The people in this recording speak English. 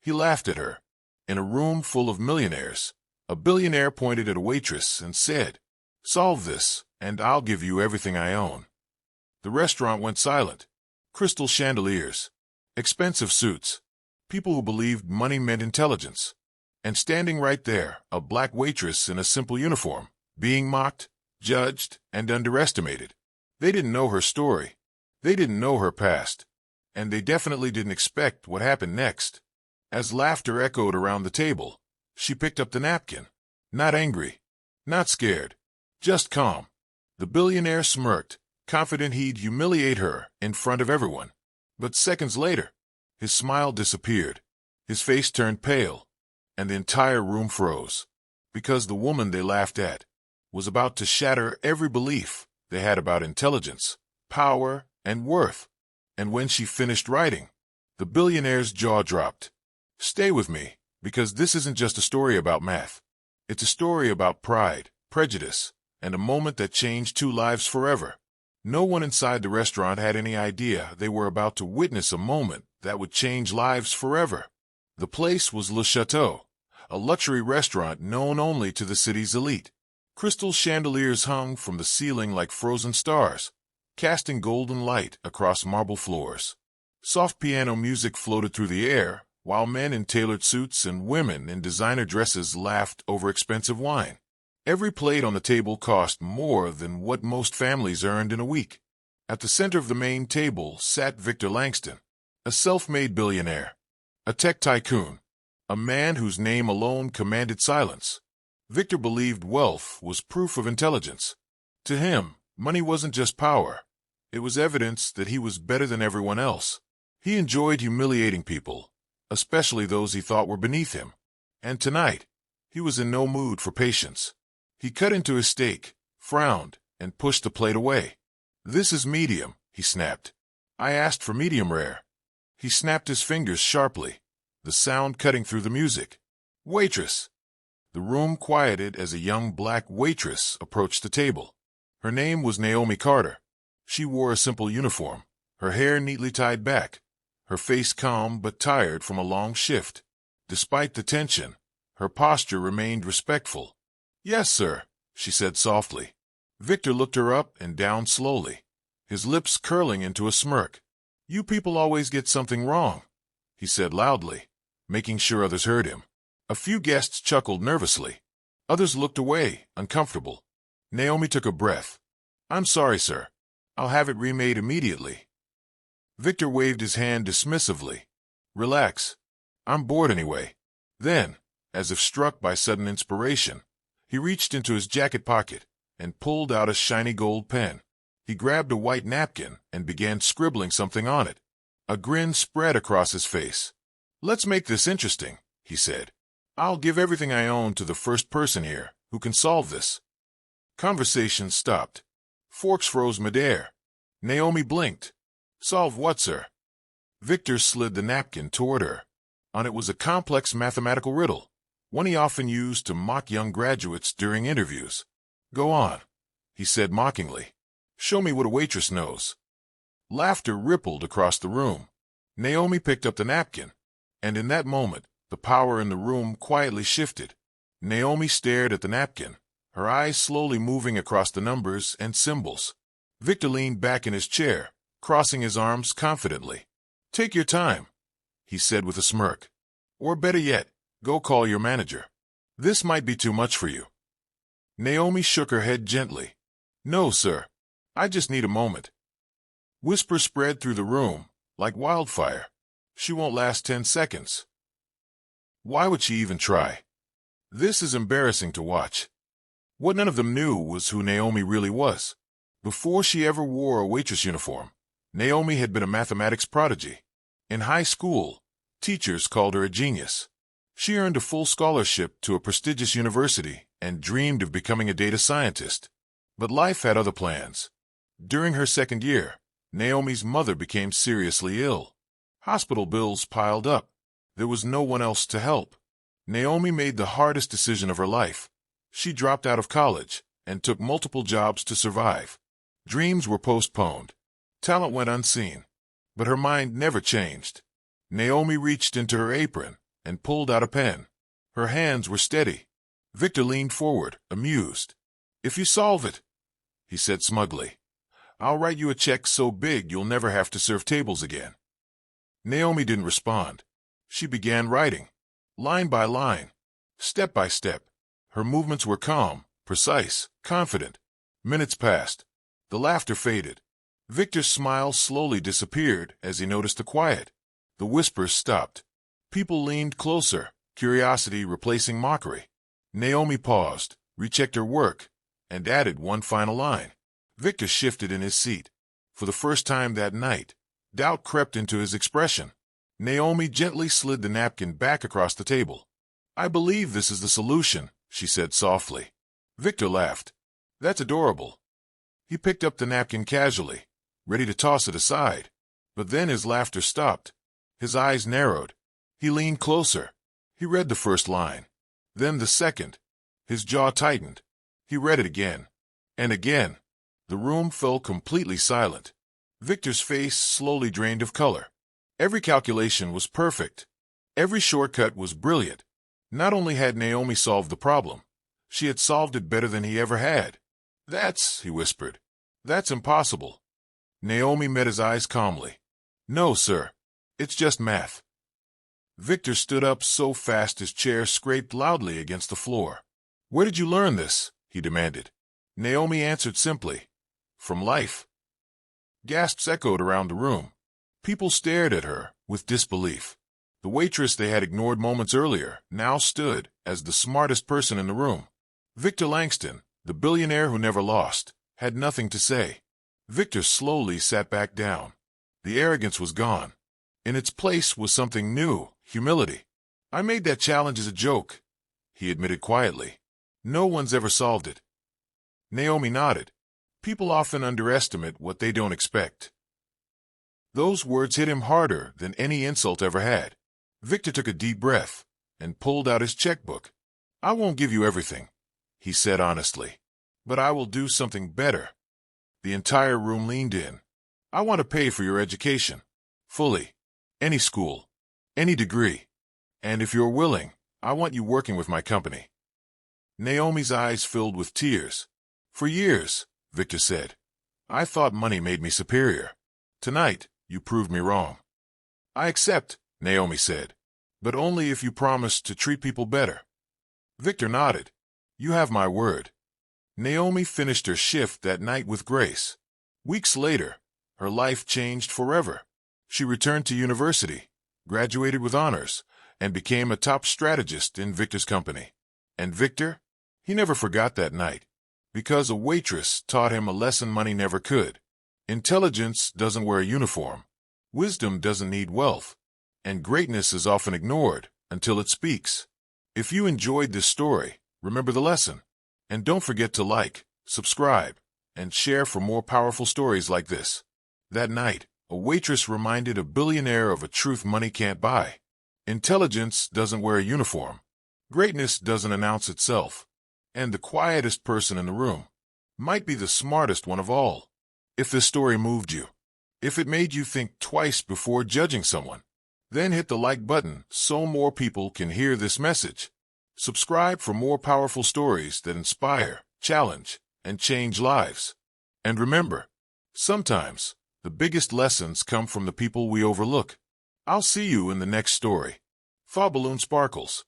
He laughed at her. In a room full of millionaires, a billionaire pointed at a waitress and said, "Solve this, and I'll give you everything I own." The restaurant went silent. Crystal chandeliers, expensive suits, people who believed money meant intelligence. And standing right there, a black waitress in a simple uniform, being mocked, judged, and underestimated. They didn't know her story. They didn't know her past. And they definitely didn't expect what happened next. As laughter echoed around the table, she picked up the napkin. Not angry, not scared, just calm. The billionaire smirked, confident he'd humiliate her in front of everyone. But seconds later, his smile disappeared. His face turned pale, and the entire room froze. Because the woman they laughed at was about to shatter every belief they had about intelligence, power, and worth. And when she finished writing, the billionaire's jaw dropped. Stay with me, because this isn't just a story about math. It's a story about pride, prejudice, and a moment that changed two lives forever. No one inside the restaurant had any idea they were about to witness a moment that would change lives forever. The place was Le Chateau, a luxury restaurant known only to the city's elite. Crystal chandeliers hung from the ceiling like frozen stars, casting golden light across marble floors. Soft piano music floated through the air, while men in tailored suits and women in designer dresses laughed over expensive wine. Every plate on the table cost more than what most families earned in a week. At the center of the main table sat Victor Langston, a self-made billionaire, a tech tycoon, a man whose name alone commanded silence. Victor believed wealth was proof of intelligence. To him, money wasn't just power. It was evidence that he was better than everyone else. He enjoyed humiliating people, especially those he thought were beneath him. And tonight, he was in no mood for patience. He cut into his steak, frowned, and pushed the plate away. "This is medium," he snapped. "I asked for medium rare." He snapped his fingers sharply, the sound cutting through the music. "Waitress!" The room quieted as a young black waitress approached the table. Her name was Naomi Carter. She wore a simple uniform, her hair neatly tied back, her face calm but tired from a long shift. Despite the tension, her posture remained respectful. "Yes, sir," she said softly. Victor looked her up and down slowly, his lips curling into a smirk. "You people always get something wrong," he said loudly, making sure others heard him. A few guests chuckled nervously. Others looked away, uncomfortable. Naomi took a breath. "I'm sorry, sir. I'll have it remade immediately." Victor waved his hand dismissively. "Relax. I'm bored anyway." Then, as if struck by sudden inspiration, he reached into his jacket pocket and pulled out a shiny gold pen. He grabbed a white napkin and began scribbling something on it. A grin spread across his face. "Let's make this interesting," he said. "I'll give everything I own to the first person here who can solve this." Conversation stopped. Forks froze midair. Naomi blinked. "Solve what, sir?" Victor slid the napkin toward her. On it was a complex mathematical riddle, one he often used to mock young graduates during interviews. "Go on," he said mockingly. "Show me what a waitress knows." Laughter rippled across the room. Naomi picked up the napkin, and in that moment, the power in the room quietly shifted. Naomi stared at the napkin, her eyes slowly moving across the numbers and symbols. Victor leaned back in his chair, crossing his arms confidently. "Take your time," he said with a smirk. "Or better yet, go call your manager. This might be too much for you." Naomi shook her head gently. "No, sir. I just need a moment." Whispers spread through the room, like wildfire. "She won't last 10 seconds. Why would she even try? This is embarrassing to watch." What none of them knew was who Naomi really was. Before she ever wore a waitress uniform, Naomi had been a mathematics prodigy. In high school, teachers called her a genius. She earned a full scholarship to a prestigious university and dreamed of becoming a data scientist. But life had other plans. During her second year, Naomi's mother became seriously ill. Hospital bills piled up. There was no one else to help. Naomi made the hardest decision of her life. She dropped out of college and took multiple jobs to survive. Dreams were postponed. Talent went unseen. But her mind never changed. Naomi reached into her apron, and pulled out a pen. Her hands were steady. Victor leaned forward, amused. "If you solve it," he said smugly, "I'll write you a check so big you'll never have to serve tables again." Naomi didn't respond. She began writing, line by line, step by step. Her movements were calm, precise, confident. Minutes passed. The laughter faded. Victor's smile slowly disappeared as he noticed the quiet. The whispers stopped. People leaned closer, curiosity replacing mockery. Naomi paused, rechecked her work, and added one final line. Victor shifted in his seat. For the first time that night, doubt crept into his expression. Naomi gently slid the napkin back across the table. "I believe this is the solution," she said softly. Victor laughed. "That's adorable." He picked up the napkin casually, ready to toss it aside. But then his laughter stopped. His eyes narrowed. He leaned closer. He read the first line, then the second. His jaw tightened. He read it again, and again. The room fell completely silent. Victor's face slowly drained of color. Every calculation was perfect. Every shortcut was brilliant. Not only had Naomi solved the problem, she had solved it better than he ever had. He whispered. "That's impossible." Naomi met his eyes calmly. "No, sir. It's just math." Victor stood up so fast his chair scraped loudly against the floor. "Where did you learn this?" he demanded. Naomi answered simply, "From life." Gasps echoed around the room. People stared at her with disbelief. The waitress they had ignored moments earlier now stood as the smartest person in the room. Victor Langston, the billionaire who never lost, had nothing to say. Victor slowly sat back down. The arrogance was gone. In its place was something new, humility. "I made that challenge as a joke," he admitted quietly. "No one's ever solved it." Naomi nodded. "People often underestimate what they don't expect." Those words hit him harder than any insult ever had. Victor took a deep breath and pulled out his checkbook. "I won't give you everything," he said honestly, "but I will do something better." The entire room leaned in. "I want to pay for your education. Fully. Any school. Any degree. And if you're willing, I want you working with my company." Naomi's eyes filled with tears. "For years," Victor said, "I thought money made me superior. Tonight, you proved me wrong." "I accept," Naomi said, "but only if you promise to treat people better." Victor nodded. "You have my word." Naomi finished her shift that night with grace. Weeks later, her life changed forever. She returned to university, graduated with honors, and became a top strategist in Victor's company. And Victor? He never forgot that night, because a waitress taught him a lesson money never could. Intelligence doesn't wear a uniform. Wisdom doesn't need wealth. And greatness is often ignored until it speaks. If you enjoyed this story, remember the lesson. And don't forget to like, subscribe, and share for more powerful stories like this. That night, a waitress reminded a billionaire of a truth money can't buy. Intelligence doesn't wear a uniform. Greatness doesn't announce itself. And the quietest person in the room might be the smartest one of all. If this story moved you, if it made you think twice before judging someone, then hit the like button so more people can hear this message. Subscribe for more powerful stories that inspire, challenge, and change lives. And remember, sometimes the biggest lessons come from the people we overlook. I'll see you in the next story. Thought Balloon Sparkles.